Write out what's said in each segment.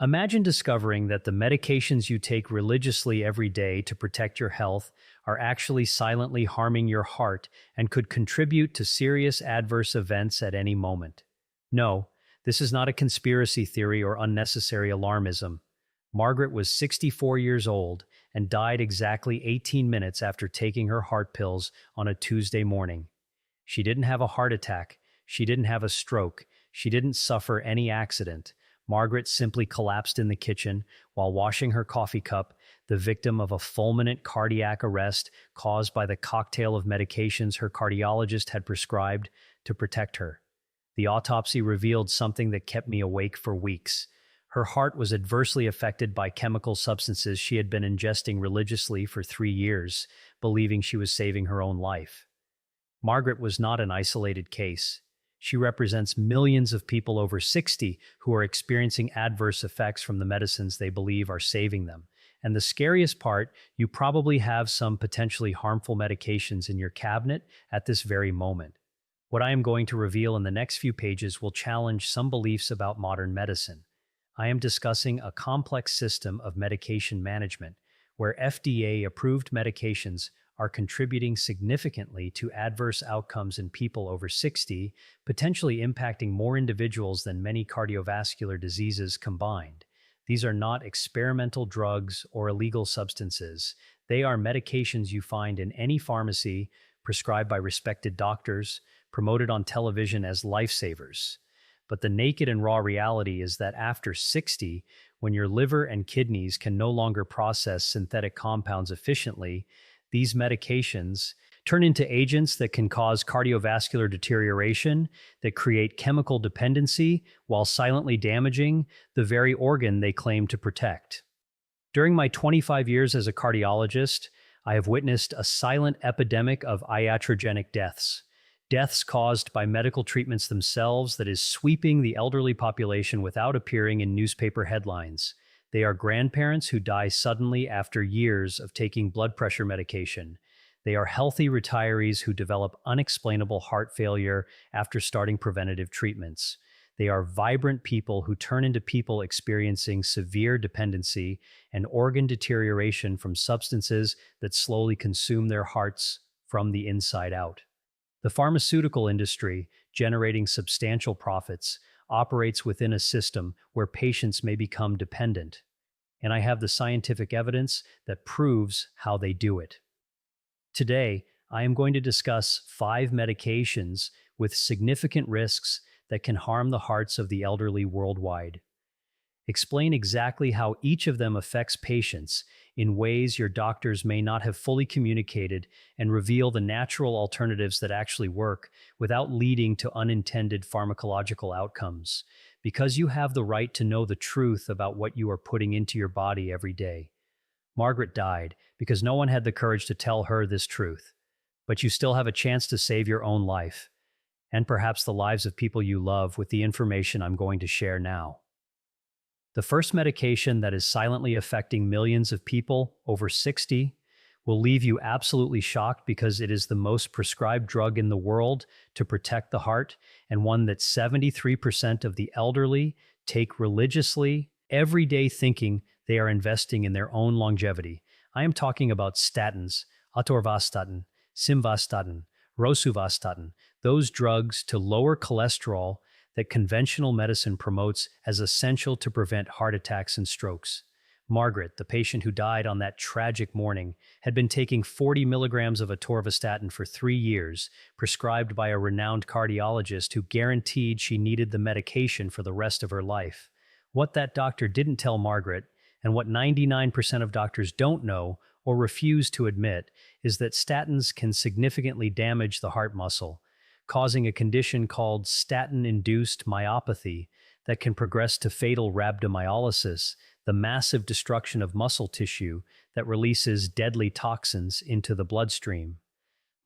Imagine discovering that the medications you take religiously every day to protect your health are actually silently harming your heart and could contribute to serious adverse events at any moment. No, this is not a conspiracy theory or unnecessary alarmism. Margaret was 64 years old and died exactly 18 minutes after taking her heart pills on a Tuesday morning. She didn't have a heart attack. She didn't have a stroke. She didn't suffer any accident. Margaret simply collapsed in the kitchen while washing her coffee cup, the victim of a fulminant cardiac arrest caused by the cocktail of medications her cardiologist had prescribed to protect her. The autopsy revealed something that kept me awake for weeks. Her heart was adversely affected by chemical substances she had been ingesting religiously for 3 years, believing she was saving her own life. Margaret was not an isolated case. She represents millions of people over 60 who are experiencing adverse effects from the medicines they believe are saving them. And the scariest part, you probably have some potentially harmful medications in your cabinet at this very moment. What I am going to reveal in the next few pages will challenge some beliefs about modern medicine. I am discussing a complex system of medication management where FDA-approved medications are contributing significantly to adverse outcomes in people over 60, potentially impacting more individuals than many cardiovascular diseases combined. These are not experimental drugs or illegal substances. They are medications you find in any pharmacy, prescribed by respected doctors, promoted on television as lifesavers. But the naked and raw reality is that after 60, when your liver and kidneys can no longer process synthetic compounds efficiently, these medications turn into agents that can cause cardiovascular deterioration, that create chemical dependency while silently damaging the very organ they claim to protect. During my 25 years as a cardiologist, I have witnessed a silent epidemic of iatrogenic deaths. Deaths caused by medical treatments themselves that is sweeping the elderly population without appearing in newspaper headlines. They are grandparents who die suddenly after years of taking blood pressure medication. They are healthy retirees who develop unexplainable heart failure after starting preventative treatments. They are vibrant people who turn into people experiencing severe dependency and organ deterioration from substances that slowly consume their hearts from the inside out. The pharmaceutical industry, generating substantial profits, operates within a system where patients may become dependent. And I have the scientific evidence that proves how they do it. Today, I am going to discuss 5 medications with significant risks that can harm the hearts of the elderly worldwide. Explain exactly how each of them affects patients in ways your doctors may not have fully communicated, and reveal the natural alternatives that actually work without leading to unintended pharmacological outcomes. Because you have the right to know the truth about what you are putting into your body every day. Margaret died because no one had the courage to tell her this truth. But you still have a chance to save your own life, and perhaps the lives of people you love, with the information I'm going to share now. The first medication that is silently affecting millions of people over 60 will leave you absolutely shocked, because it is the most prescribed drug in the world to protect the heart, and one that 73% of the elderly take religiously every day, thinking they are investing in their own longevity. I am talking about statins, atorvastatin, simvastatin, rosuvastatin, those drugs to lower cholesterol that conventional medicine promotes as essential to prevent heart attacks and strokes. Margaret, the patient who died on that tragic morning, had been taking 40 milligrams of atorvastatin for 3 years, prescribed by a renowned cardiologist who guaranteed she needed the medication for the rest of her life. What that doctor didn't tell Margaret, and what 99% of doctors don't know or refuse to admit, is that statins can significantly damage the heart muscle, causing a condition called statin-induced myopathy that can progress to fatal rhabdomyolysis, the massive destruction of muscle tissue that releases deadly toxins into the bloodstream.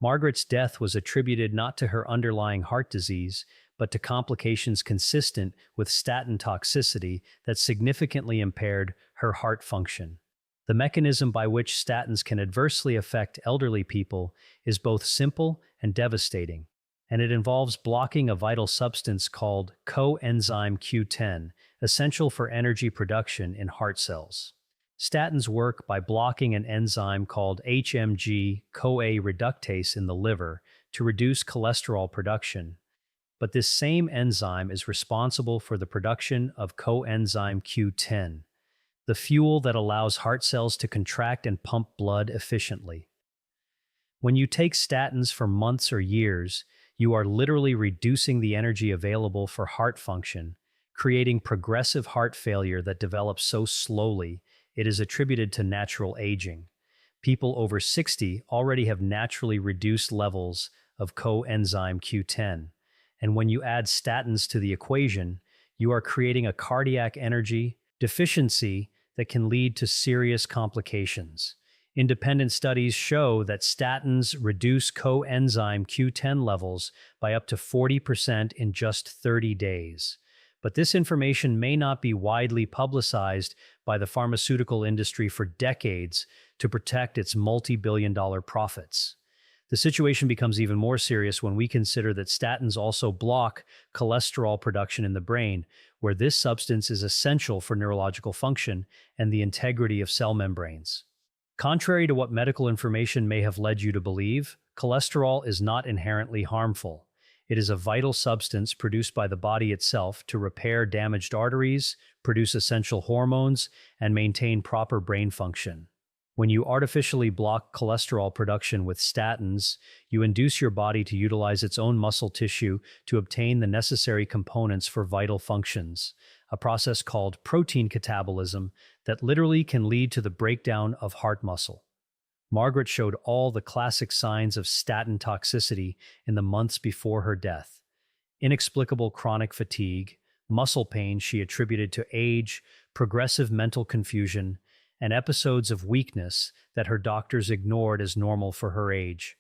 Margaret's death was attributed not to her underlying heart disease, but to complications consistent with statin toxicity that significantly impaired her heart function. The mechanism by which statins can adversely affect elderly people is both simple and devastating. and it involves blocking a vital substance called coenzyme Q10, essential for energy production in heart cells. Statins work by blocking an enzyme called HMG-CoA reductase in the liver to reduce cholesterol production. But this same enzyme is responsible for the production of coenzyme Q10, the fuel that allows heart cells to contract and pump blood efficiently. When you take statins for months or years, you are literally reducing the energy available for heart function, creating progressive heart failure that develops so slowly it is attributed to natural aging. People over 60 already have naturally reduced levels of coenzyme Q10, and when you add statins to the equation, you are creating a cardiac energy deficiency that can lead to serious complications. Independent studies show that statins reduce coenzyme Q10 levels by up to 40% in just 30 days. But this information may not be widely publicized by the pharmaceutical industry for decades to protect its multi-billion-dollar profits. The situation becomes even more serious when we consider that statins also block cholesterol production in the brain, where this substance is essential for neurological function and the integrity of cell membranes. Contrary to what medical information may have led you to believe, cholesterol is not inherently harmful. It is a vital substance produced by the body itself to repair damaged arteries, produce essential hormones, and maintain proper brain function. When you artificially block cholesterol production with statins, you induce your body to utilize its own muscle tissue to obtain the necessary components for vital functions, a process called protein catabolism that literally can lead to the breakdown of heart muscle. Margaret showed all the classic signs of statin toxicity in the months before her death. Inexplicable chronic fatigue, muscle pain she attributed to age, progressive mental confusion, and episodes of weakness that her doctors ignored as normal for her age.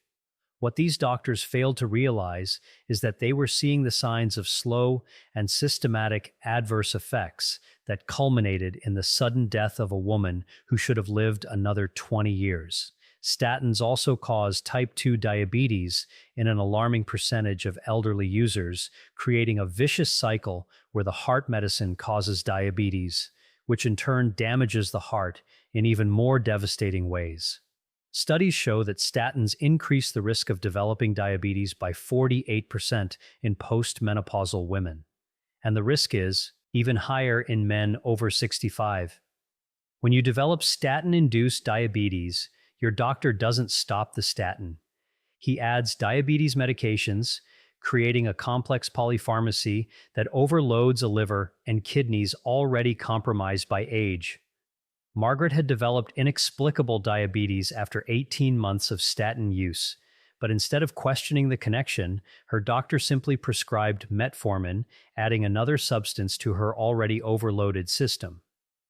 What these doctors failed to realize is that they were seeing the signs of slow and systematic adverse effects that culminated in the sudden death of a woman who should have lived another 20 years. Statins also cause type 2 diabetes in an alarming percentage of elderly users, creating a vicious cycle where the heart medicine causes diabetes, which in turn damages the heart in even more devastating ways. Studies show that statins increase the risk of developing diabetes by 48% in postmenopausal women, and the risk is even higher in men over 65. When you develop statin-induced diabetes, your doctor doesn't stop the statin. He adds diabetes medications, creating a complex polypharmacy that overloads a liver and kidneys already compromised by age. Margaret had developed inexplicable diabetes after 18 months of statin use, but instead of questioning the connection, her doctor simply prescribed metformin, adding another substance to her already overloaded system.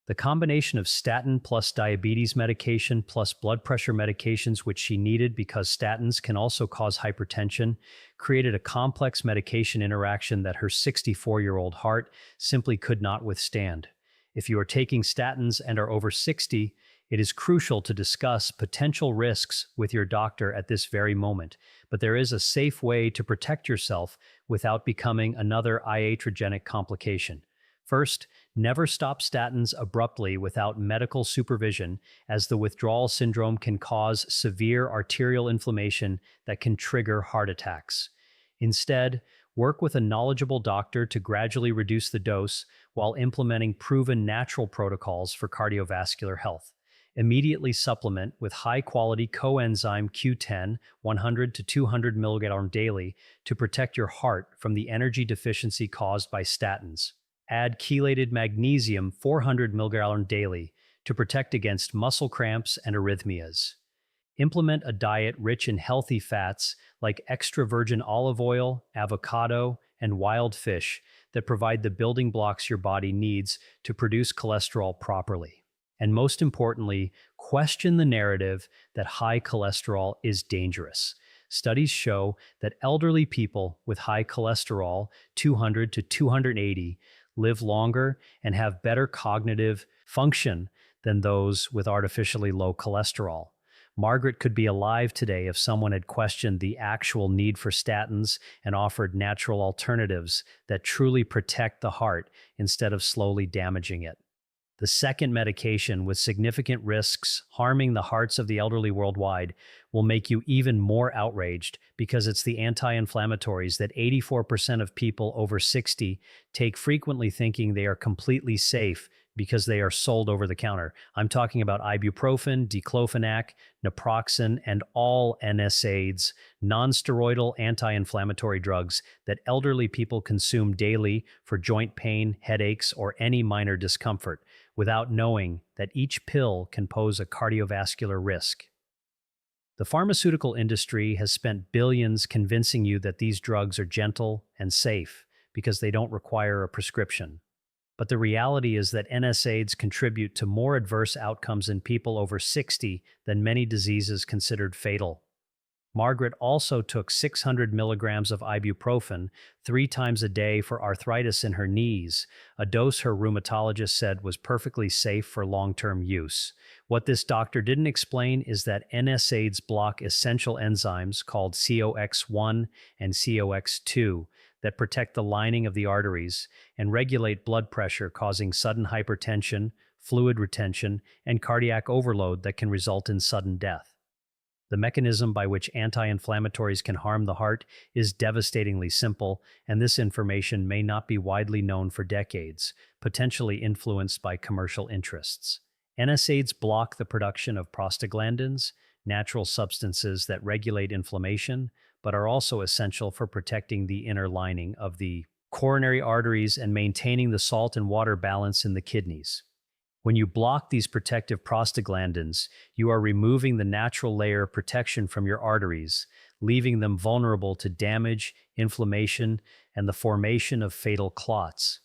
The combination of statin plus diabetes medication plus blood pressure medications, which she needed because statins can also cause hypertension, created a complex medication interaction that her 64-year-old heart simply could not withstand. If you are taking statins and are over 60, it is crucial to discuss potential risks with your doctor at this very moment, but there is a safe way to protect yourself without becoming another iatrogenic complication. First, never stop statins abruptly without medical supervision, as the withdrawal syndrome can cause severe arterial inflammation that can trigger heart attacks. Instead, work with a knowledgeable doctor to gradually reduce the dose while implementing proven natural protocols for cardiovascular health. Immediately supplement with high-quality coenzyme Q10 100 to 200 mg daily to protect your heart from the energy deficiency caused by statins. Add chelated magnesium 400 mg daily to protect against muscle cramps and arrhythmias. Implement a diet rich in healthy fats like extra virgin olive oil, avocado, and wild fish that provide the building blocks your body needs to produce cholesterol properly. And most importantly, question the narrative that high cholesterol is dangerous. Studies show that elderly people with high cholesterol, 200 to 280, live longer and have better cognitive function than those with artificially low cholesterol. Margaret could be alive today if someone had questioned the actual need for statins and offered natural alternatives that truly protect the heart instead of slowly damaging it. The second medication, with significant risks harming the hearts of the elderly worldwide, will make you even more outraged because it's the anti-inflammatories that 84% of people over 60 take frequently, thinking they are completely safe because they are sold over the counter. I'm talking about ibuprofen, diclofenac, naproxen, and all NSAIDs, non-steroidal anti-inflammatory drugs that elderly people consume daily for joint pain, headaches, or any minor discomfort, without knowing that each pill can pose a cardiovascular risk. The pharmaceutical industry has spent billions convincing you that these drugs are gentle and safe because they don't require a prescription. But the reality is that NSAIDs contribute to more adverse outcomes in people over 60 than many diseases considered fatal. Margaret also took 600 milligrams of ibuprofen 3 times a day for arthritis in her knees, a dose her rheumatologist said was perfectly safe for long-term use. What this doctor didn't explain is that NSAIDs block essential enzymes called COX-1 and COX-2 that protect the lining of the arteries and regulate blood pressure, causing sudden hypertension, fluid retention, and cardiac overload that can result in sudden death. The mechanism by which anti-inflammatories can harm the heart is devastatingly simple, and this information may not be widely known for decades, potentially influenced by commercial interests. NSAIDs block the production of prostaglandins, natural substances that regulate inflammation, but are also essential for protecting the inner lining of the coronary arteries and maintaining the salt and water balance in the kidneys. When you block these protective prostaglandins, you are removing the natural layer of protection from your arteries, leaving them vulnerable to damage, inflammation, and the formation of fatal clots.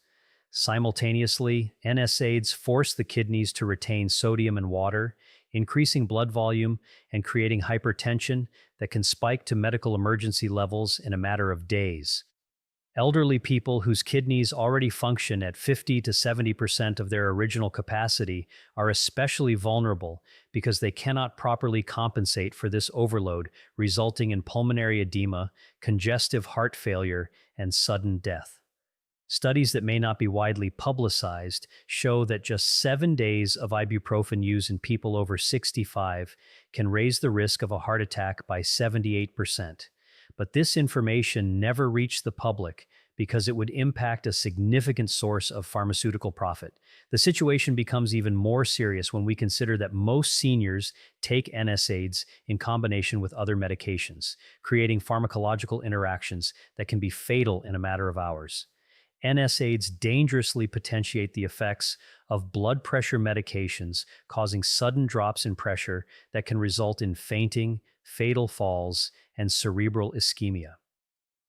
Simultaneously, NSAIDs force the kidneys to retain sodium and water, increasing blood volume and creating hypertension that can spike to medical emergency levels in a matter of days. Elderly people whose kidneys already function at 50 to 70% of their original capacity are especially vulnerable because they cannot properly compensate for this overload, resulting in pulmonary edema, congestive heart failure, and sudden death. Studies that may not be widely publicized show that just 7 days of ibuprofen use in people over 65 can raise the risk of a heart attack by 78%. But this information never reached the public because it would impact a significant source of pharmaceutical profit. The situation becomes even more serious when we consider that most seniors take NSAIDs in combination with other medications, creating pharmacological interactions that can be fatal in a matter of hours. NSAIDs dangerously potentiate the effects of blood pressure medications, causing sudden drops in pressure that can result in fainting, fatal falls, and cerebral ischemia.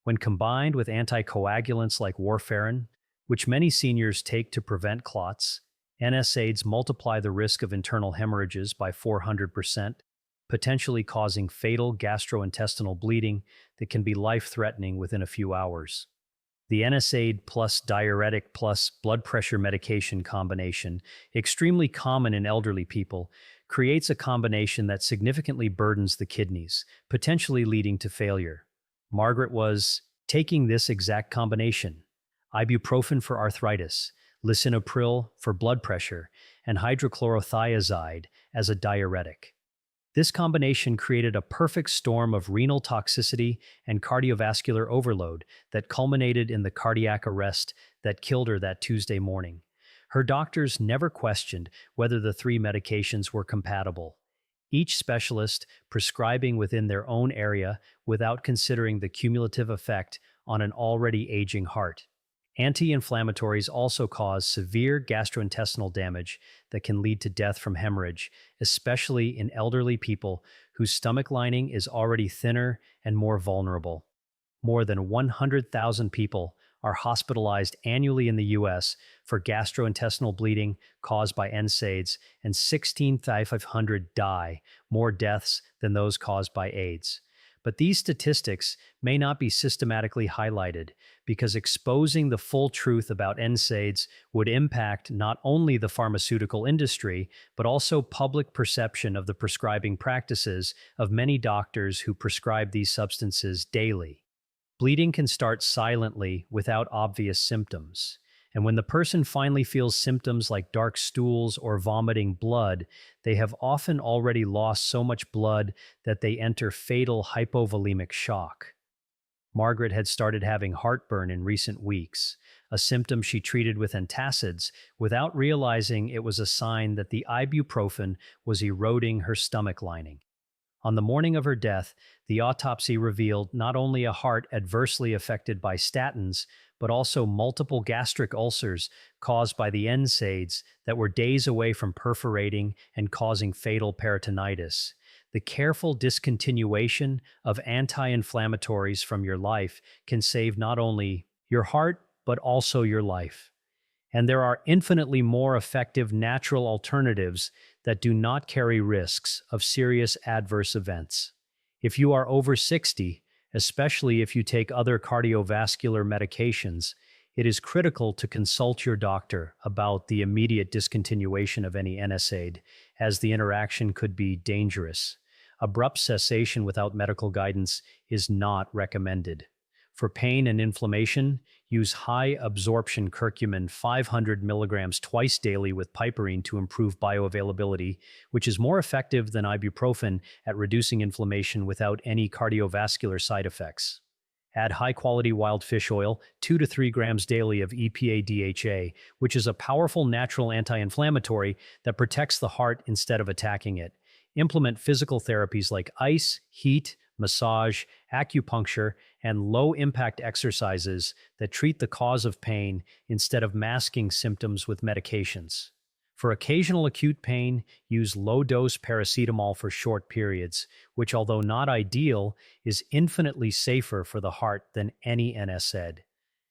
When combined with anticoagulants like warfarin, which many seniors take to prevent clots, NSAIDs multiply the risk of internal hemorrhages by 400%, potentially causing fatal gastrointestinal bleeding that can be life-threatening within a few hours. The NSAID plus diuretic plus blood pressure medication combination, extremely common in elderly people, creates a combination that significantly burdens the kidneys, potentially leading to failure. Margaret was taking this exact combination: ibuprofen for arthritis, lisinopril for blood pressure, and hydrochlorothiazide as a diuretic. This combination created a perfect storm of renal toxicity and cardiovascular overload that culminated in the cardiac arrest that killed her that Tuesday morning. Her doctors never questioned whether the 3 medications were compatible, each specialist prescribing within their own area without considering the cumulative effect on an already aging heart. Anti-inflammatories also cause severe gastrointestinal damage that can lead to death from hemorrhage, especially in elderly people whose stomach lining is already thinner and more vulnerable. More than 100,000 people are hospitalized annually in the U.S. for gastrointestinal bleeding caused by NSAIDs, and 16,500 die, more deaths than those caused by AIDS. But these statistics may not be systematically highlighted because exposing the full truth about NSAIDs would impact not only the pharmaceutical industry, but also public perception of the prescribing practices of many doctors who prescribe these substances daily. Bleeding can start silently without obvious symptoms. And when the person finally feels symptoms like dark stools or vomiting blood, they have often already lost so much blood that they enter fatal hypovolemic shock. Margaret had started having heartburn in recent weeks, a symptom she treated with antacids without realizing it was a sign that the ibuprofen was eroding her stomach lining. On the morning of her death, the autopsy revealed not only a heart adversely affected by statins, but also multiple gastric ulcers caused by the NSAIDs that were days away from perforating and causing fatal peritonitis. The careful discontinuation of anti-inflammatories from your life can save not only your heart, but also your life. And there are infinitely more effective natural alternatives that do not carry risks of serious adverse events. If you are over 60, especially if you take other cardiovascular medications, it is critical to consult your doctor about the immediate discontinuation of any NSAID, as the interaction could be dangerous. Abrupt cessation without medical guidance is not recommended. For pain and inflammation, use high-absorption curcumin 500 milligrams twice daily with piperine to improve bioavailability, which is more effective than ibuprofen at reducing inflammation without any cardiovascular side effects. Add high-quality wild fish oil, 2 to 3 grams daily of EPA-DHA, which is a powerful natural anti-inflammatory that protects the heart instead of attacking it. Implement physical therapies like ice, heat, massage, acupuncture, and low-impact exercises that treat the cause of pain instead of masking symptoms with medications. For occasional acute pain, use low-dose paracetamol for short periods, which, although not ideal, is infinitely safer for the heart than any NSAID.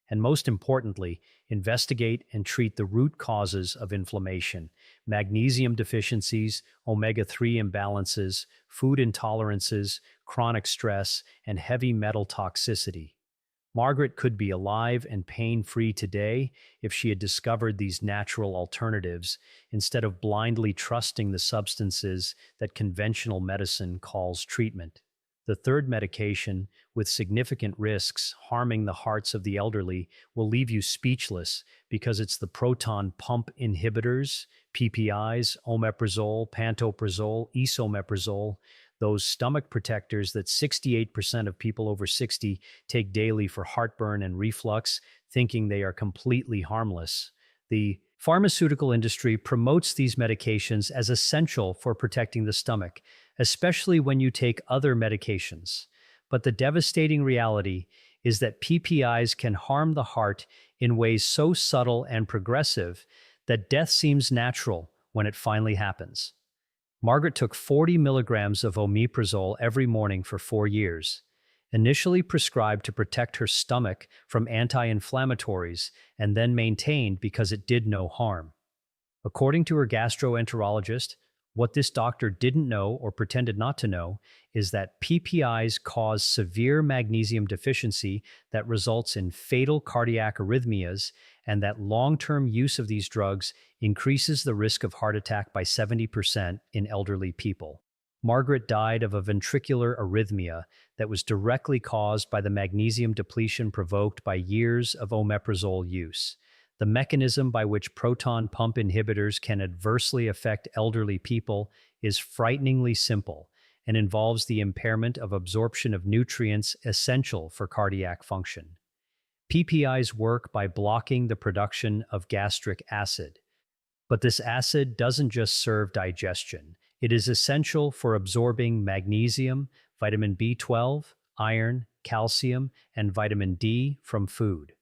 And most importantly, investigate and treat the root causes of inflammation: magnesium deficiencies, omega-3 imbalances, food intolerances, chronic stress, and heavy metal toxicity. Margaret could be alive and pain-free today if she had discovered these natural alternatives instead of blindly trusting the substances that conventional medicine calls treatment. The third medication, with significant risks harming the hearts of the elderly, will leave you speechless because it's the proton pump inhibitors, PPIs, omeprazole, pantoprazole, esomeprazole, those stomach protectors that 68% of people over 60 take daily for heartburn and reflux, thinking they are completely harmless. The pharmaceutical industry promotes these medications as essential for protecting the stomach, especially when you take other medications. But the devastating reality is that PPIs can harm the heart in ways so subtle and progressive that death seems natural when it finally happens. Margaret took 40 milligrams of omeprazole every morning for 4 years, initially prescribed to protect her stomach from anti-inflammatories and then maintained because it did no harm. According to her gastroenterologist, what this doctor didn't know or pretended not to know is that PPIs cause severe magnesium deficiency that results in fatal cardiac arrhythmias, and that long-term use of these drugs increases the risk of heart attack by 70% in elderly people. Margaret died of a ventricular arrhythmia that was directly caused by the magnesium depletion provoked by years of omeprazole use. The mechanism by which proton pump inhibitors can adversely affect elderly people is frighteningly simple and involves the impairment of absorption of nutrients essential for cardiac function. PPIs work by blocking the production of gastric acid. But this acid doesn't just serve digestion. It is essential for absorbing magnesium, vitamin B12, iron, calcium, and vitamin D from food.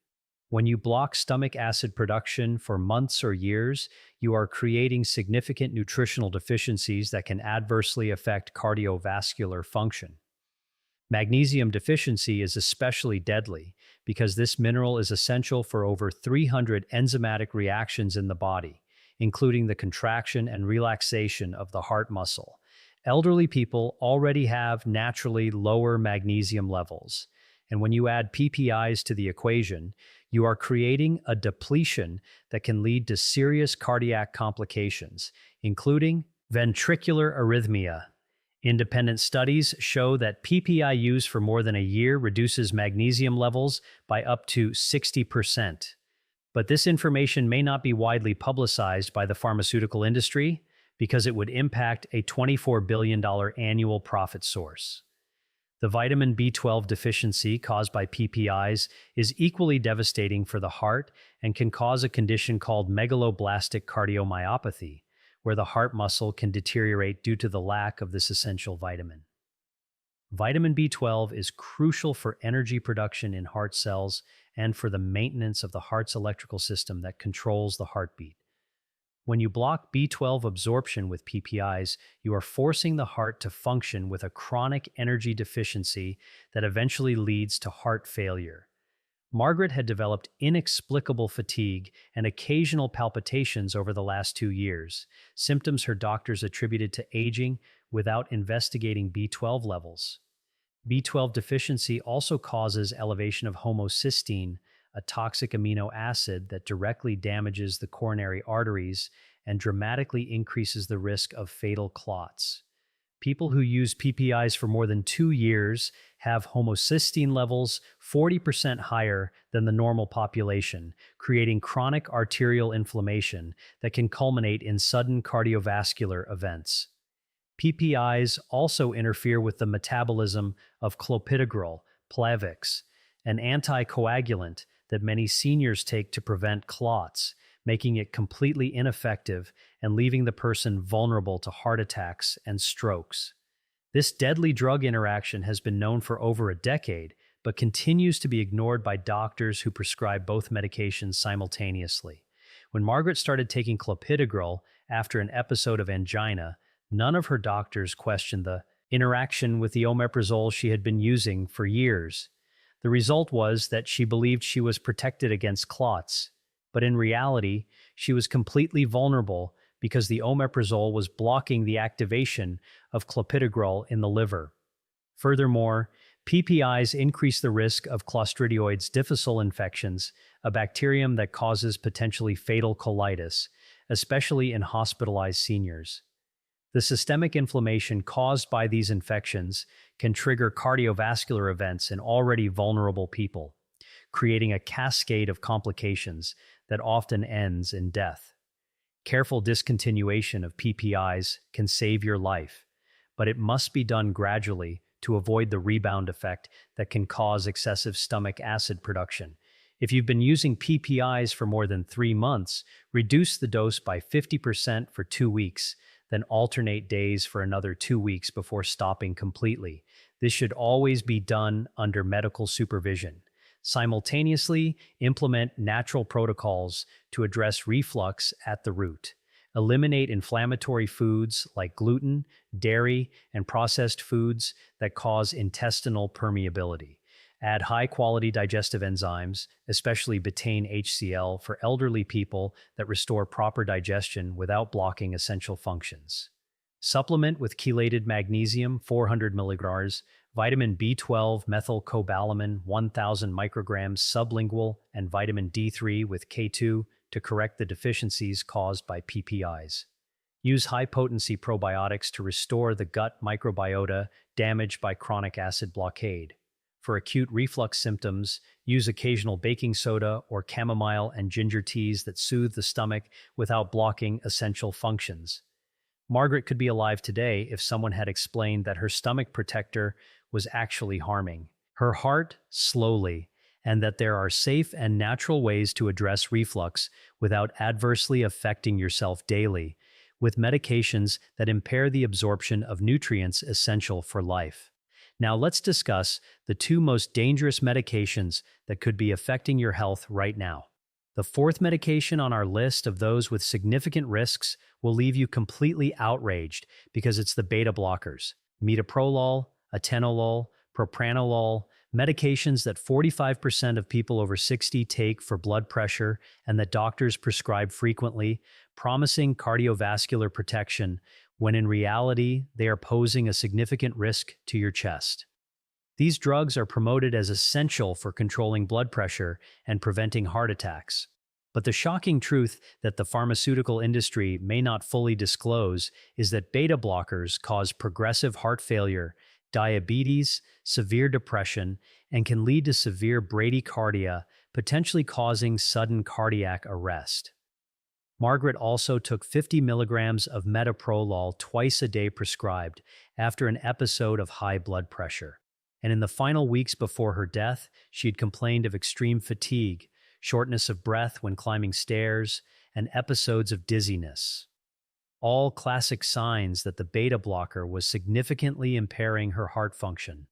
When you block stomach acid production for months or years, you are creating significant nutritional deficiencies that can adversely affect cardiovascular function. Magnesium deficiency is especially deadly because this mineral is essential for over 300 enzymatic reactions in the body, including the contraction and relaxation of the heart muscle. Elderly people already have naturally lower magnesium levels. And when you add PPIs to the equation, you are creating a depletion that can lead to serious cardiac complications, including ventricular arrhythmia. Independent studies show that PPI use for more than a year reduces magnesium levels by up to 60%. But this information may not be widely publicized by the pharmaceutical industry because it would impact a $24 billion annual profit source. The vitamin B12 deficiency caused by PPIs is equally devastating for the heart and can cause a condition called megaloblastic cardiomyopathy, where the heart muscle can deteriorate due to the lack of this essential vitamin. Vitamin B12 is crucial for energy production in heart cells and for the maintenance of the heart's electrical system that controls the heartbeat. When you block B12 absorption with PPIs, you are forcing the heart to function with a chronic energy deficiency that eventually leads to heart failure. Margaret had developed inexplicable fatigue and occasional palpitations over the last 2 years, symptoms her doctors attributed to aging without investigating B12 levels. B12 deficiency also causes elevation of homocysteine, a toxic amino acid that directly damages the coronary arteries and dramatically increases the risk of fatal clots. People who use PPIs for more than 2 years have homocysteine levels 40% higher than the normal population, creating chronic arterial inflammation that can culminate in sudden cardiovascular events. PPIs also interfere with the metabolism of clopidogrel, Plavix, an anticoagulant that many seniors take to prevent clots, making it completely ineffective and leaving the person vulnerable to heart attacks and strokes. This deadly drug interaction has been known for over a decade, but continues to be ignored by doctors who prescribe both medications simultaneously. When Margaret started taking clopidogrel after an episode of angina, none of her doctors questioned the interaction with the omeprazole she had been using for years. The result was that she believed she was protected against clots, but in reality, she was completely vulnerable because the omeprazole was blocking the activation of clopidogrel in the liver. Furthermore, PPIs increase the risk of Clostridioides difficile infections, a bacterium that causes potentially fatal colitis, especially in hospitalized seniors. The systemic inflammation caused by these infections can trigger cardiovascular events in already vulnerable people, creating a cascade of complications that often ends in death. Careful discontinuation of PPIs can save your life, but it must be done gradually to avoid the rebound effect that can cause excessive stomach acid production. If you've been using PPIs for more than 3 months, reduce the dose by 50% for 2 weeks, then alternate days for another 2 weeks before stopping completely. This should always be done under medical supervision. Simultaneously, implement natural protocols to address reflux at the root. Eliminate inflammatory foods like gluten, dairy, and processed foods that cause intestinal permeability. Add high-quality digestive enzymes, especially betaine HCl, for elderly people that restore proper digestion without blocking essential functions. Supplement with chelated magnesium 400 mg, vitamin B12 methylcobalamin 1000 micrograms sublingual, and vitamin D3 with K2 to correct the deficiencies caused by PPIs. Use high-potency probiotics to restore the gut microbiota damaged by chronic acid blockade. For acute reflux symptoms, use occasional baking soda or chamomile and ginger teas that soothe the stomach without blocking essential functions. Margaret could be alive today if someone had explained that her stomach protector was actually harming her heart slowly, and that there are safe and natural ways to address reflux without adversely affecting yourself daily, with medications that impair the absorption of nutrients essential for life. Now let's discuss the 2 most dangerous medications that could be affecting your health right now. The 4th medication on our list of those with significant risks will leave you completely outraged because it's the beta blockers: metoprolol, atenolol, propranolol, medications that 45% of people over 60 take for blood pressure and that doctors prescribe frequently, promising cardiovascular protection, when in reality, they are posing a significant risk to your chest. These drugs are promoted as essential for controlling blood pressure and preventing heart attacks. But the shocking truth that the pharmaceutical industry may not fully disclose is that beta blockers cause progressive heart failure, diabetes, severe depression, and can lead to severe bradycardia, potentially causing sudden cardiac arrest. Margaret also took 50 milligrams of metoprolol twice a day prescribed after an episode of high blood pressure. And in the final weeks before her death, she had complained of extreme fatigue, shortness of breath when climbing stairs, and episodes of dizziness. All classic signs that the beta blocker was significantly impairing her heart function.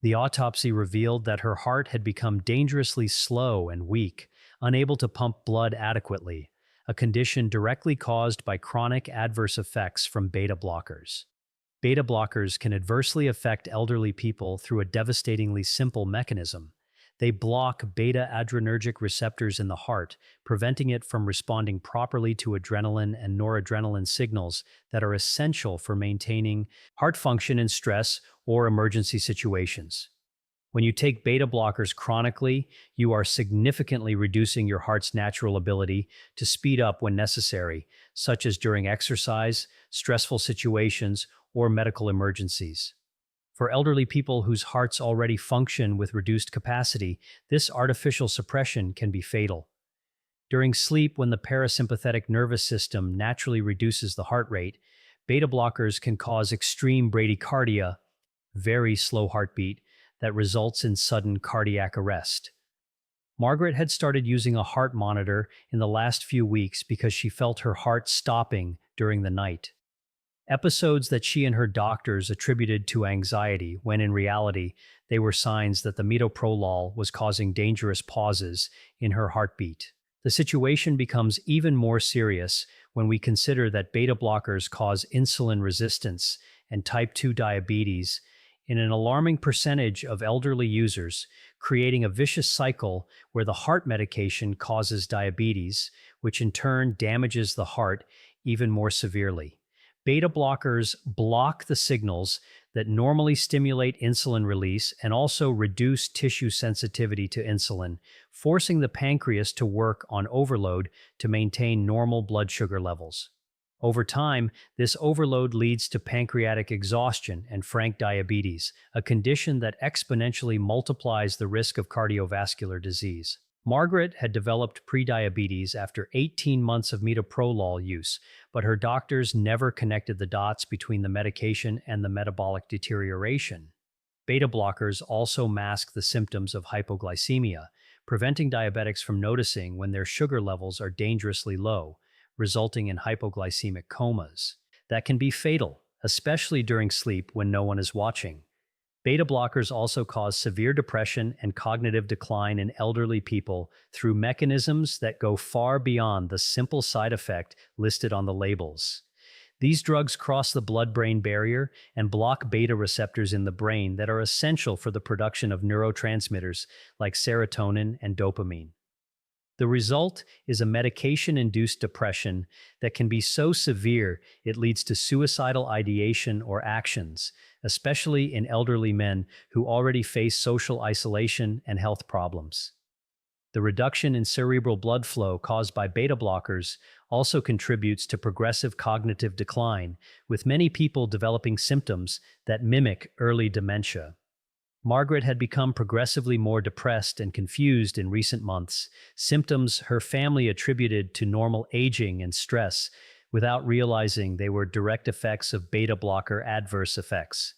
The autopsy revealed that her heart had become dangerously slow and weak, unable to pump blood adequately, a condition directly caused by chronic adverse effects from beta blockers. Beta blockers can adversely affect elderly people through a devastatingly simple mechanism. They block beta-adrenergic receptors in the heart, preventing it from responding properly to adrenaline and noradrenaline signals that are essential for maintaining heart function in stress or emergency situations. When you take beta blockers chronically, you are significantly reducing your heart's natural ability to speed up when necessary, such as during exercise, stressful situations, or medical emergencies. For elderly people whose hearts already function with reduced capacity, this artificial suppression can be fatal. During sleep, when the parasympathetic nervous system naturally reduces the heart rate, beta blockers can cause extreme bradycardia, very slow heartbeat, that results in sudden cardiac arrest. Margaret had started using a heart monitor in the last few weeks because she felt her heart stopping during the night. Episodes that she and her doctors attributed to anxiety, when in reality, they were signs that the metoprolol was causing dangerous pauses in her heartbeat. The situation becomes even more serious when we consider that beta blockers cause insulin resistance and type 2 diabetes in an alarming percentage of elderly users, creating a vicious cycle where the heart medication causes diabetes, which in turn damages the heart even more severely. Beta blockers block the signals that normally stimulate insulin release and also reduce tissue sensitivity to insulin, forcing the pancreas to work on overload to maintain normal blood sugar levels. Over time, this overload leads to pancreatic exhaustion and frank diabetes, a condition that exponentially multiplies the risk of cardiovascular disease. Margaret had developed prediabetes after 18 months of metoprolol use, but her doctors never connected the dots between the medication and the metabolic deterioration. Beta blockers also mask the symptoms of hypoglycemia, preventing diabetics from noticing when their sugar levels are dangerously low, resulting in hypoglycemic comas. That can be fatal, especially during sleep when no one is watching. Beta blockers also cause severe depression and cognitive decline in elderly people through mechanisms that go far beyond the simple side effect listed on the labels. These drugs cross the blood-brain barrier and block beta receptors in the brain that are essential for the production of neurotransmitters like serotonin and dopamine. The result is a medication-induced depression that can be so severe it leads to suicidal ideation or actions, especially in elderly men who already face social isolation and health problems. The reduction in cerebral blood flow caused by beta blockers also contributes to progressive cognitive decline, with many people developing symptoms that mimic early dementia. Margaret had become progressively more depressed and confused in recent months, symptoms her family attributed to normal aging and stress, without realizing they were direct effects of beta blocker adverse effects.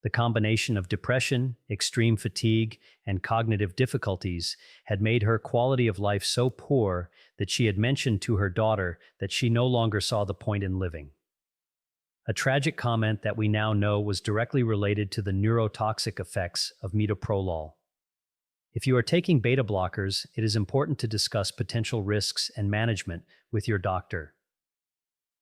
The combination of depression, extreme fatigue, and cognitive difficulties had made her quality of life so poor that she had mentioned to her daughter that she no longer saw the point in living. A tragic comment that we now know was directly related to the neurotoxic effects of metoprolol. If you are taking beta blockers, it is important to discuss potential risks and management with your doctor.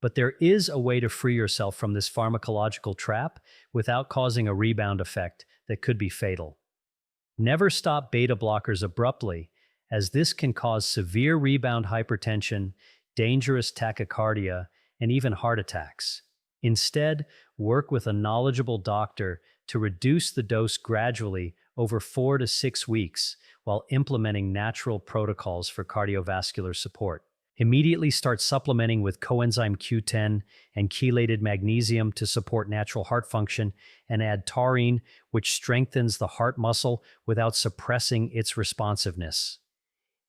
But there is a way to free yourself from this pharmacological trap without causing a rebound effect that could be fatal. Never stop beta blockers abruptly, as this can cause severe rebound hypertension, dangerous tachycardia, and even heart attacks. Instead, work with a knowledgeable doctor to reduce the dose gradually over 4 to 6 weeks while implementing natural protocols for cardiovascular support. Immediately start supplementing with coenzyme Q10 and chelated magnesium to support natural heart function, and add taurine, which strengthens the heart muscle without suppressing its responsiveness.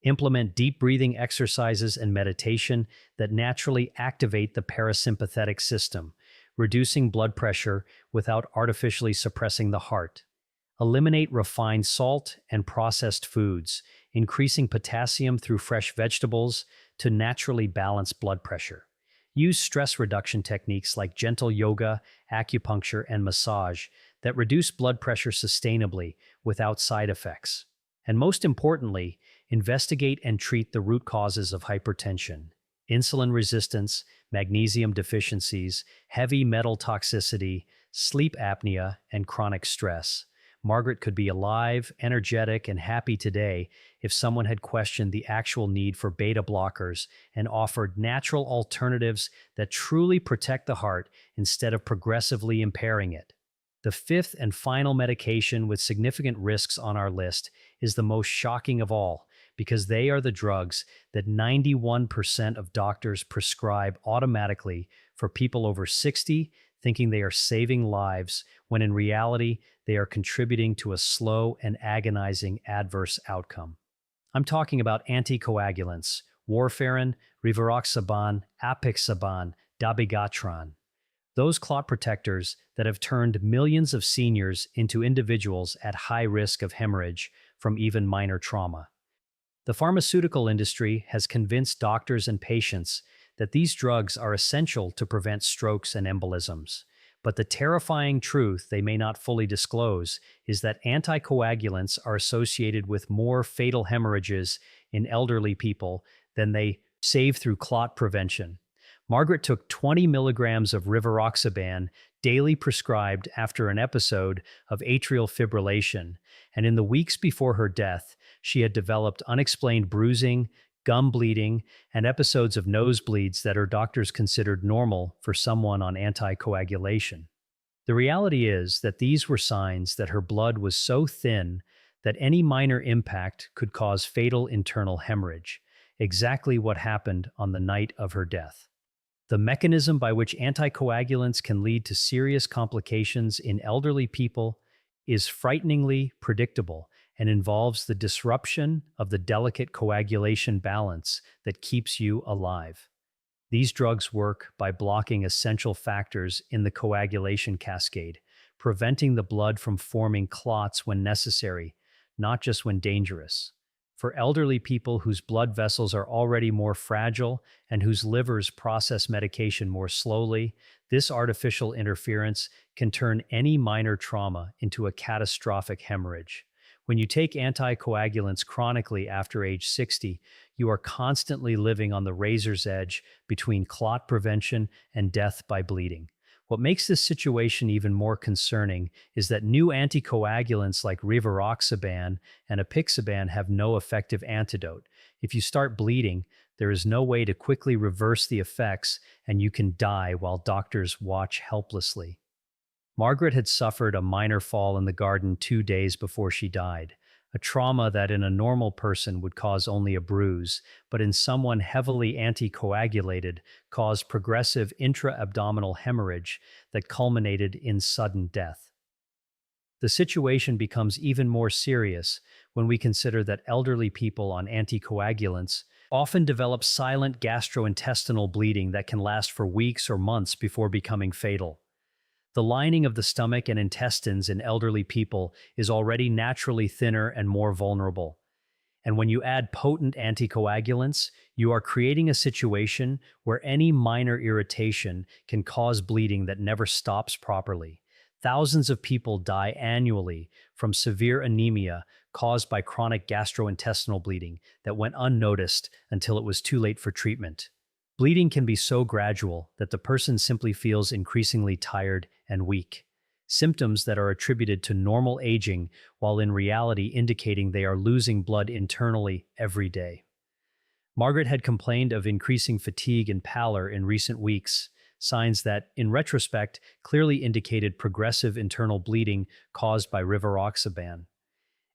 Implement deep breathing exercises and meditation that naturally activate the parasympathetic system, reducing blood pressure without artificially suppressing the heart. Eliminate refined salt and processed foods, increasing potassium through fresh vegetables to naturally balance blood pressure. Use stress reduction techniques like gentle yoga, acupuncture, and massage that reduce blood pressure sustainably without side effects. And most importantly, investigate and treat the root causes of hypertension: insulin resistance, magnesium deficiencies, heavy metal toxicity, sleep apnea, and chronic stress. Margaret could be alive, energetic, and happy today if someone had questioned the actual need for beta blockers and offered natural alternatives that truly protect the heart instead of progressively impairing it. The fifth and final medication with significant risks on our list is the most shocking of all, because they are the drugs that 91% of doctors prescribe automatically for people over 60, thinking they are saving lives, when in reality, they are contributing to a slow and agonizing adverse outcome. I'm talking about anticoagulants: warfarin, rivaroxaban, apixaban, dabigatran. Those clot protectors that have turned millions of seniors into individuals at high risk of hemorrhage from even minor trauma. The pharmaceutical industry has convinced doctors and patients that these drugs are essential to prevent strokes and embolisms. But the terrifying truth they may not fully disclose is that anticoagulants are associated with more fatal hemorrhages in elderly people than they save through clot prevention. Margaret took 20 milligrams of rivaroxaban daily prescribed after an episode of atrial fibrillation, and in the weeks before her death, she had developed unexplained bruising, gum bleeding, and episodes of nosebleeds that her doctors considered normal for someone on anticoagulation. The reality is that these were signs that her blood was so thin that any minor impact could cause fatal internal hemorrhage, exactly what happened on the night of her death. The mechanism by which anticoagulants can lead to serious complications in elderly people is frighteningly predictable and involves the disruption of the delicate coagulation balance that keeps you alive. These drugs work by blocking essential factors in the coagulation cascade, preventing the blood from forming clots when necessary, not just when dangerous. For elderly people whose blood vessels are already more fragile and whose livers process medication more slowly, this artificial interference can turn any minor trauma into a catastrophic hemorrhage. When you take anticoagulants chronically after age 60, you are constantly living on the razor's edge between clot prevention and death by bleeding. What makes this situation even more concerning is that new anticoagulants like rivaroxaban and apixaban have no effective antidote. If you start bleeding, there is no way to quickly reverse the effects, and you can die while doctors watch helplessly. Margaret had suffered a minor fall in the garden 2 days before she died, a trauma that in a normal person would cause only a bruise, but in someone heavily anticoagulated caused progressive intra-abdominal hemorrhage that culminated in sudden death. The situation becomes even more serious when we consider that elderly people on anticoagulants often develop silent gastrointestinal bleeding that can last for weeks or months before becoming fatal. The lining of the stomach and intestines in elderly people is already naturally thinner and more vulnerable. And when you add potent anticoagulants, you are creating a situation where any minor irritation can cause bleeding that never stops properly. Thousands of people die annually from severe anemia caused by chronic gastrointestinal bleeding that went unnoticed until it was too late for treatment. Bleeding can be so gradual that the person simply feels increasingly tired and weak. symptoms that are attributed to normal aging while in reality indicating they are losing blood internally every day. Margaret had complained of increasing fatigue and pallor in recent weeks, signs that, in retrospect, clearly indicated progressive internal bleeding caused by rivaroxaban.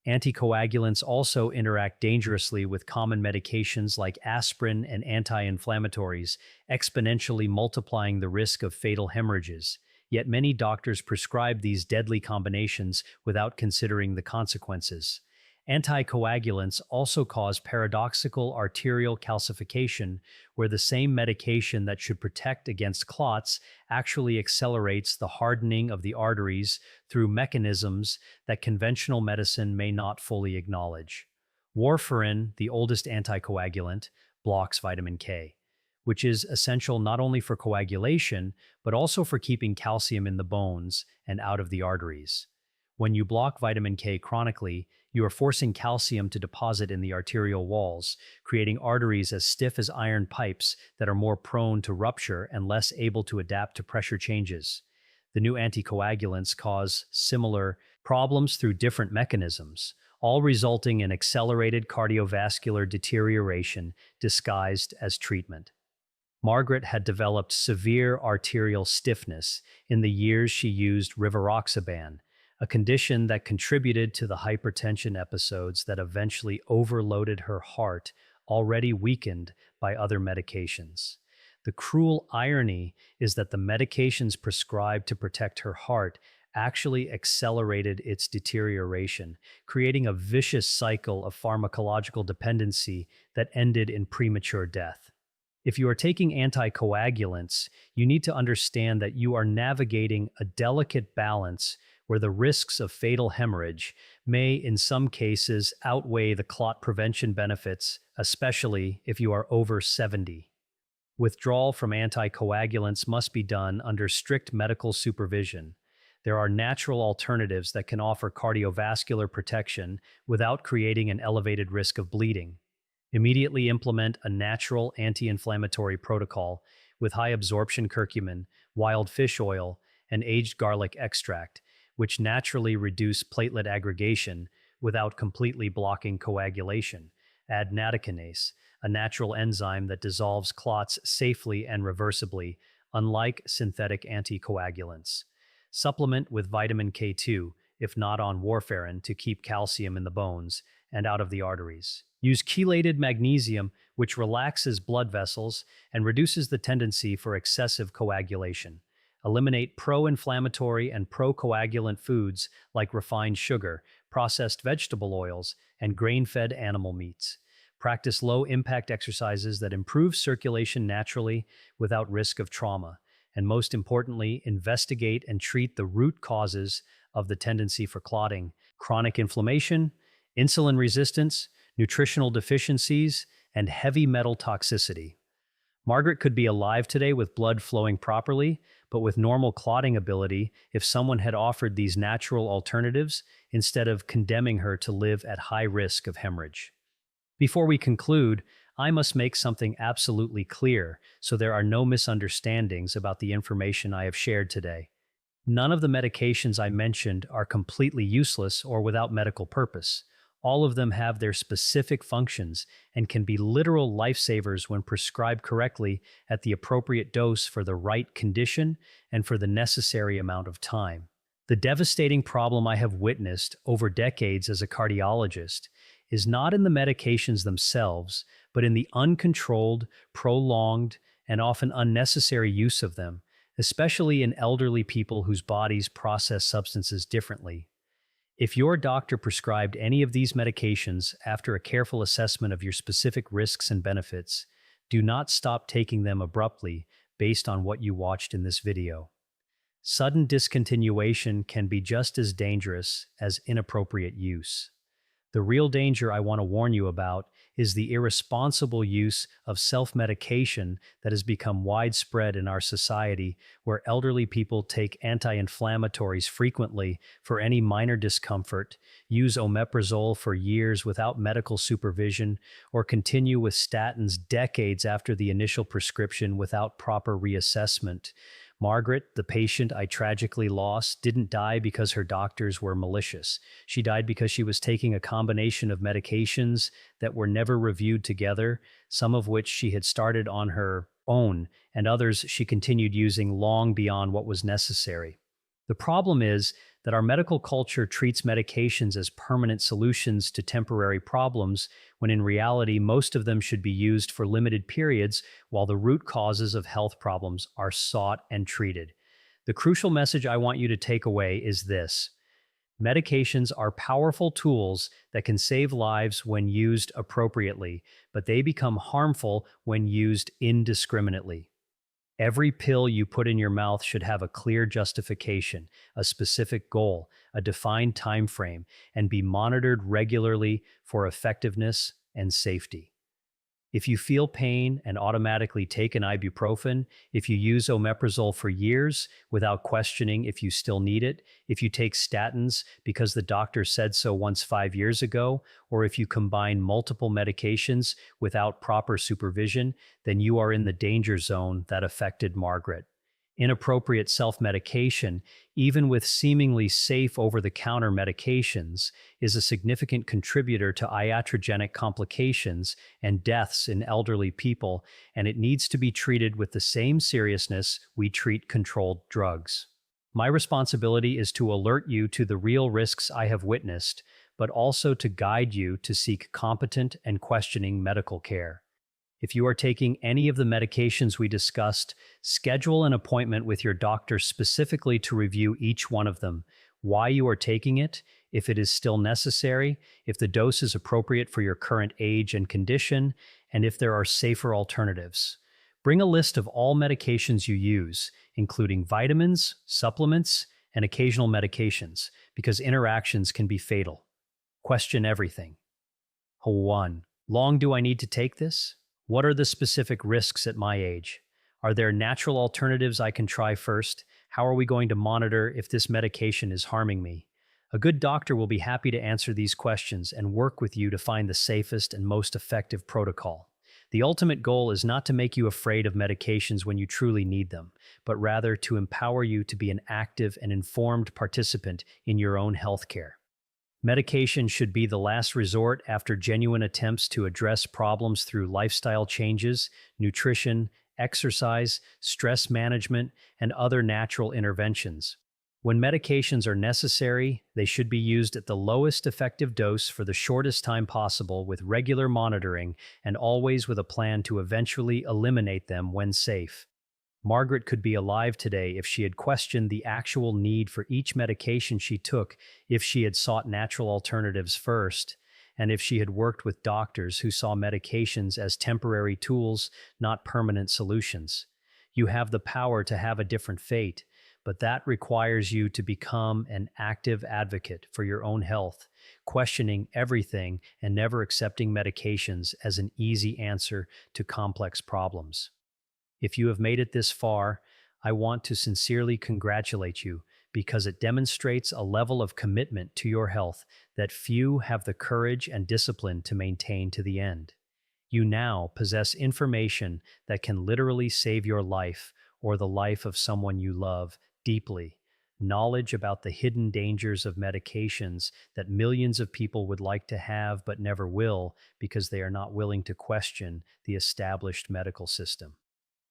Anticoagulants also interact dangerously with common medications like aspirin and anti-inflammatories, exponentially multiplying the risk of fatal hemorrhages. Yet many doctors prescribe these deadly combinations without considering the consequences. Anticoagulants also cause paradoxical arterial calcification, where the same medication that should protect against clots actually accelerates the hardening of the arteries through mechanisms that conventional medicine may not fully acknowledge. Warfarin, the oldest anticoagulant, blocks vitamin K, which is essential not only for coagulation, but also for keeping calcium in the bones and out of the arteries. When you block vitamin K chronically, you are forcing calcium to deposit in the arterial walls, creating arteries as stiff as iron pipes that are more prone to rupture and less able to adapt to pressure changes. The new anticoagulants cause similar problems through different mechanisms, all resulting in accelerated cardiovascular deterioration disguised as treatment. Margaret had developed severe arterial stiffness in the years she used rivaroxaban, a condition that contributed to the hypertension episodes that eventually overloaded her heart, already weakened by other medications. The cruel irony is that the medications prescribed to protect her heart actually accelerated its deterioration, creating a vicious cycle of pharmacological dependency that ended in premature death. If you are taking anticoagulants, you need to understand that you are navigating a delicate balance where the risks of fatal hemorrhage may, in some cases, outweigh the clot prevention benefits, especially if you are over 70. Withdrawal from anticoagulants must be done under strict medical supervision. There are natural alternatives that can offer cardiovascular protection without creating an elevated risk of bleeding. Immediately implement a natural anti-inflammatory protocol with high absorption curcumin, wild fish oil, and aged garlic extract, which naturally reduce platelet aggregation without completely blocking coagulation. Add nattokinase, a natural enzyme that dissolves clots safely and reversibly, unlike synthetic anticoagulants. Supplement with vitamin K2, if not on warfarin, to keep calcium in the bones and out of the arteries. Use chelated magnesium, which relaxes blood vessels and reduces the tendency for excessive coagulation. Eliminate pro-inflammatory and pro-coagulant foods like refined sugar, processed vegetable oils, and grain-fed animal meats. Practice low-impact exercises that improve circulation naturally without risk of trauma. And most importantly, investigate and treat the root causes of the tendency for clotting: chronic inflammation, insulin resistance, nutritional deficiencies, and heavy metal toxicity. Margaret could be alive today with blood flowing properly, but with normal clotting ability if someone had offered these natural alternatives instead of condemning her to live at high risk of hemorrhage. Before we conclude, I must make something absolutely clear so there are no misunderstandings about the information I have shared today. None of the medications I mentioned are completely useless or without medical purpose. All of them have their specific functions and can be literal lifesavers when prescribed correctly at the appropriate dose for the right condition and for the necessary amount of time. The devastating problem I have witnessed over decades as a cardiologist is not in the medications themselves, but in the uncontrolled, prolonged, and often unnecessary use of them, especially in elderly people whose bodies process substances differently. If your doctor prescribed any of these medications after a careful assessment of your specific risks and benefits, do not stop taking them abruptly based on what you watched in this video. Sudden discontinuation can be just as dangerous as inappropriate use. The real danger I want to warn you about is the irresponsible use of self-medication that has become widespread in our society, where elderly people take anti-inflammatories frequently for any minor discomfort, use omeprazole for years without medical supervision, or continue with statins decades after the initial prescription without proper reassessment. Margaret, the patient I tragically lost, didn't die because her doctors were malicious. She died because she was taking a combination of medications that were never reviewed together, some of which she had started on her own, and others she continued using long beyond what was necessary. The problem is that our medical culture treats medications as permanent solutions to temporary problems, when in reality, most of them should be used for limited periods while the root causes of health problems are sought and treated. The crucial message I want you to take away is this: medications are powerful tools that can save lives when used appropriately, but they become harmful when used indiscriminately. Every pill you put in your mouth should have a clear justification, a specific goal, a defined time frame, and be monitored regularly for effectiveness and safety. If you feel pain and automatically take an ibuprofen, if you use omeprazole for years without questioning if you still need it, if you take statins because the doctor said so once 5 years ago, or if you combine multiple medications without proper supervision, then you are in the danger zone that affected Margaret. Inappropriate self-medication, even with seemingly safe over-the-counter medications, is a significant contributor to iatrogenic complications and deaths in elderly people, and it needs to be treated with the same seriousness we treat controlled drugs. My responsibility is to alert you to the real risks I have witnessed, but also to guide you to seek competent and questioning medical care. If you are taking any of the medications we discussed, schedule an appointment with your doctor specifically to review each one of them, why you are taking it, if it is still necessary, if the dose is appropriate for your current age and condition, and if there are safer alternatives. Bring a list of all medications you use, including vitamins, supplements, and occasional medications, because interactions can be fatal. Question everything. 1. Long do I need to take this? What are the specific risks at my age? Are there natural alternatives I can try first? How are we going to monitor if this medication is harming me? A good doctor will be happy to answer these questions and work with you to find the safest and most effective protocol. The ultimate goal is not to make you afraid of medications when you truly need them, but rather to empower you to be an active and informed participant in your own healthcare. Medication should be the last resort after genuine attempts to address problems through lifestyle changes, nutrition, exercise, stress management, and other natural interventions. When medications are necessary, they should be used at the lowest effective dose for the shortest time possible with regular monitoring and always with a plan to eventually eliminate them when safe. Margaret could be alive today if she had questioned the actual need for each medication she took, if she had sought natural alternatives first, and if she had worked with doctors who saw medications as temporary tools, not permanent solutions. You have the power to have a different fate, but that requires you to become an active advocate for your own health, questioning everything and never accepting medications as an easy answer to complex problems. If you have made it this far, I want to sincerely congratulate you because it demonstrates a level of commitment to your health that few have the courage and discipline to maintain to the end. You now possess information that can literally save your life or the life of someone you love deeply. Knowledge about the hidden dangers of medications that millions of people would like to have but never will because they are not willing to question the established medical system.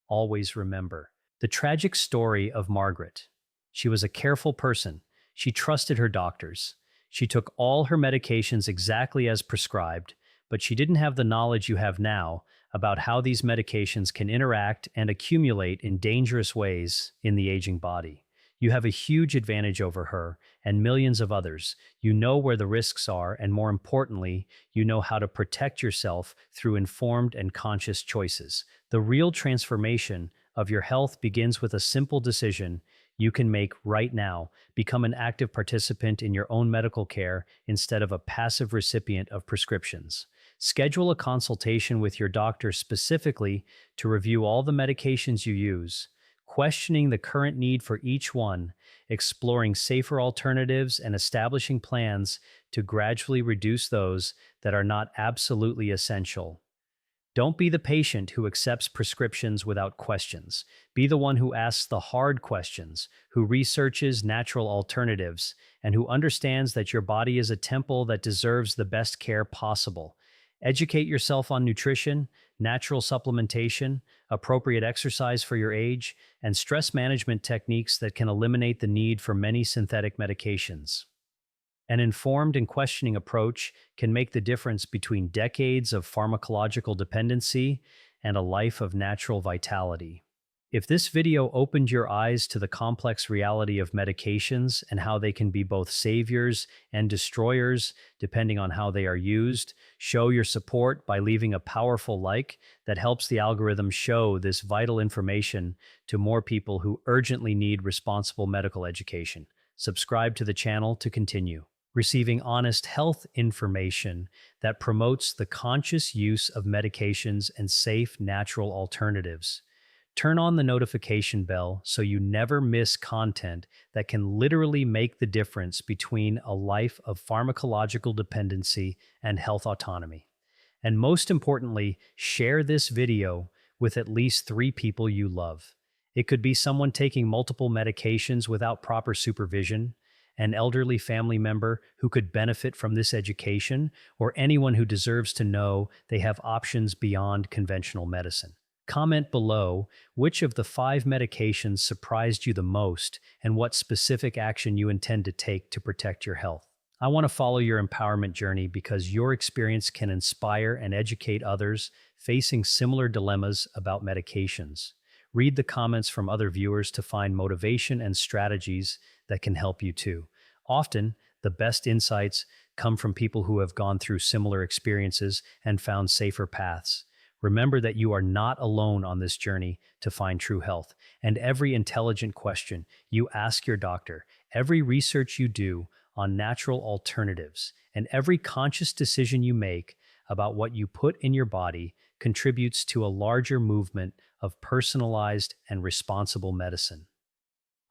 Always remember the tragic story of Margaret. She was a careful person. She trusted her doctors. She took all her medications exactly as prescribed, but she didn't have the knowledge you have now about how these medications can interact and accumulate in dangerous ways in the aging body. You have a huge advantage over her and millions of others. You know where the risks are, and more importantly, you know how to protect yourself through informed and conscious choices. The real transformation of your health begins with a simple decision you can make right now. Become an active participant in your own medical care instead of a passive recipient of prescriptions. Schedule a consultation with your doctor specifically to review all the medications you use, questioning the current need for each one, exploring safer alternatives, and establishing plans to gradually reduce those that are not absolutely essential. Don't be the patient who accepts prescriptions without questions. Be the one who asks the hard questions, who researches natural alternatives, and who understands that your body is a temple that deserves the best care possible. Educate yourself on nutrition, natural supplementation, appropriate exercise for your age, and stress management techniques that can eliminate the need for many synthetic medications. An informed and questioning approach can make the difference between decades of pharmacological dependency and a life of natural vitality. If this video opened your eyes to the complex reality of medications and how they can be both saviors and destroyers depending on how they are used, show your support by leaving a powerful like that helps the algorithm show this vital information to more people who urgently need responsible medical education. Subscribe to the channel to continue receiving honest health information that promotes the conscious use of medications and safe natural alternatives. Turn on the notification bell so you never miss content that can literally make the difference between a life of pharmacological dependency and health autonomy. And most importantly, share this video with at least 3 people you love. It could be someone taking multiple medications without proper supervision, an elderly family member who could benefit from this education, or anyone who deserves to know they have options beyond conventional medicine. Comment below which of the 5 medications surprised you the most and what specific action you intend to take to protect your health. I want to follow your empowerment journey because your experience can inspire and educate others facing similar dilemmas about medications. Read the comments from other viewers to find motivation and strategies that can help you too. Often, the best insights come from people who have gone through similar experiences and found safer paths. Remember that you are not alone on this journey to find true health, and every intelligent question you ask your doctor, every research you do on natural alternatives, and every conscious decision you make about what you put in your body contributes to a larger movement of personalized and responsible medicine.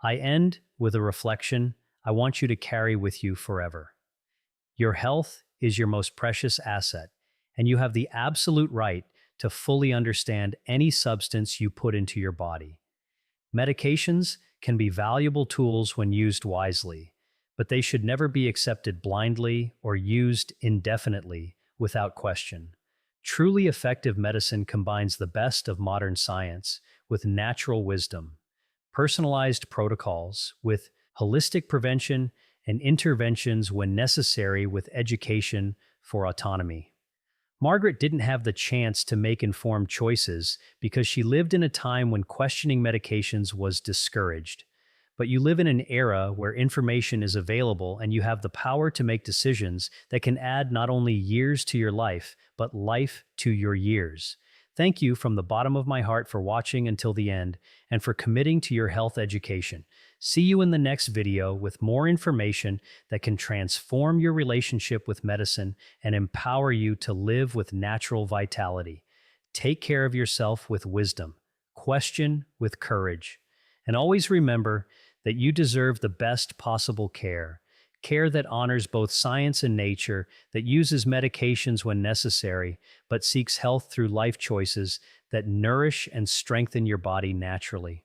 I end with a reflection I want you to carry with you forever. Your health is your most precious asset, and you have the absolute right to fully understand any substance you put into your body. Medications can be valuable tools when used wisely, but they should never be accepted blindly or used indefinitely without question. Truly effective medicine combines the best of modern science with natural wisdom, personalized protocols with holistic prevention, and interventions when necessary with education for autonomy. Margaret didn't have the chance to make informed choices because she lived in a time when questioning medications was discouraged. But you live in an era where information is available and you have the power to make decisions that can add not only years to your life, but life to your years. Thank you from the bottom of my heart for watching until the end and for committing to your health education. See you in the next video with more information that can transform your relationship with medicine and empower you to live with natural vitality. Take care of yourself with wisdom, question with courage, and always remember that you deserve the best possible care. Care that honors both science and nature, that uses medications when necessary, but seeks health through life choices that nourish and strengthen your body naturally.